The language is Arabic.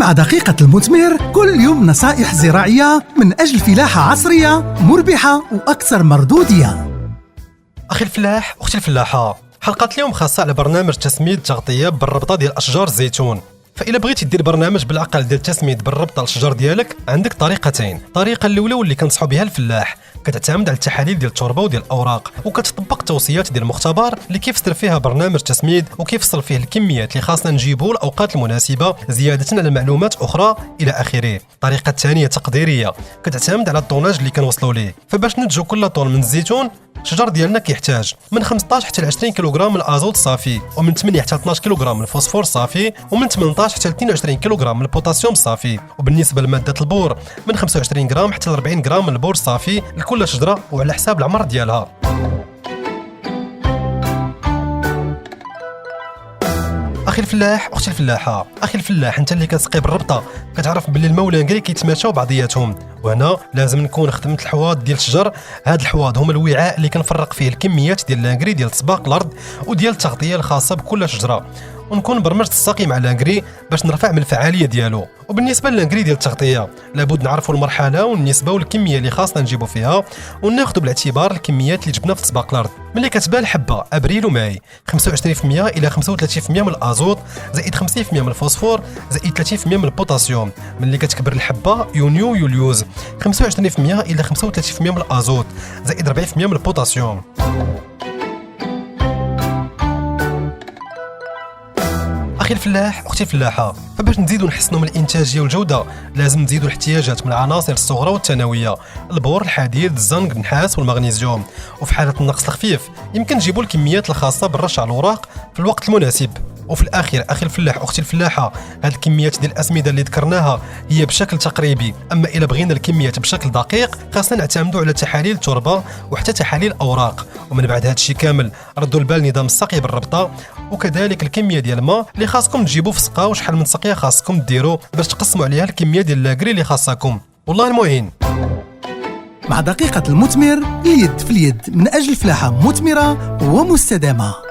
مع دقيقة المثمر كل يوم نصائح زراعية من أجل فلاحة عصرية مربحة وأكثر مردودية. أخي الفلاح، أختي الفلاحة، حلقة اليوم خاصة على برنامج تسميد تغطية بالربطة ديال أشجار الزيتون. فإلا بغيتي دير برنامج بالعقل ديال التسميد بالربطة الأشجار ديالك، عندك طريقتين. الطريقة الأولى واللي كنصحوا بها الفلاح كتعتمد على التحاليل ديال التربة وديال الأوراق، وكتطبق توصيات ديال المختبر اللي كيفسر فيها برنامج تسميد وكيفصل فيه الكميات اللي خاصنا نجيبو الأوقات المناسبة زيادة على معلومات أخرى إلى آخره. الطريقة الثانية تقديرية كتعتمد على الطوناج اللي كنوصلوا ليه. فباش ننتجو كل طن من الزيتون الشجر ديالنا كيحتاج من 15 حتى ل 20 كيلوغرام من الازوت صافي، ومن 8 حتى 12 كيلوغرام من الفوسفور صافي، ومن 18 حتى ل 22 كيلوغرام من البوتاسيوم صافي. وبالنسبه لماده البور من 25 غرام حتى ل 40 غرام من البور صافي لكل شجره وعلى حساب العمر ديالها. اخي الفلاح، اختي الفلاحه، اخي الفلاح، انت اللي كتسقي بالربطه كتعرف باللي الماء والانكري كيتماشاو بعضياتهم، وهنا لازم نكون خدمت الحواض ديال الشجر. هاد الحواض هما الوعاء اللي كنفرق فيه الكميات ديال الانكري ديال سباق الارض وديال التغطيه الخاصه بكل شجره، ونكون برمجت الساقي مع الانكري باش نرفع من الفعاليه ديالو. وبالنسبه للانكري ديال التغطيه لابد نعرفوا المرحله والنسبه والكميه اللي خاصنا نجيبو فيها، وناخذوا بالاعتبار الكميات اللي جبنا في سباق الارض. ملي كتبان الحبه ابريل وماي 25% الى 35% من الازوت، زائد 50% من الفوسفور، زائد 30% من البوتاسيوم. ملي كتكبر الحبه يونيو يوليوز 25% الى 35% من الازوت، زائد 40% من البوتاسيوم. أخي الفلاح، أختي الفلاحة، فباش نزيدو نحسنوا من الإنتاجية والجودة لازم نزيدو الاحتياجات من العناصر الصغرى والثانوية، البور، الحديد، الزنك، النحاس والمغنيسيوم. وفي حالة النقص الخفيف يمكن نجيبو الكميات الخاصة بالرش على الأوراق في الوقت المناسب. وفي الأخير أخي الفلاح، أختي الفلاحة، هاد الكميات ديال الأسمدة اللي ذكرناها هي بشكل تقريبي، أما إلا بغينا الكميات بشكل دقيق خاصنا نعتمدوا على تحاليل التربة وحتى تحاليل الأوراق. ومن بعد هاد الشيء كامل ردوا البال نظام السقي بالربطة، وكذلك الكمية ديال الماء اللي خاصكم تجيبوا في السقا وشحال من سقيه خاصكم ديروا باش تقسموا عليها الكمية ديال لاكري اللي خاصكم. والله المعين. مع دقيقة المثمر اليد في اليد من أجل فلاحة مثمرة ومستدامة.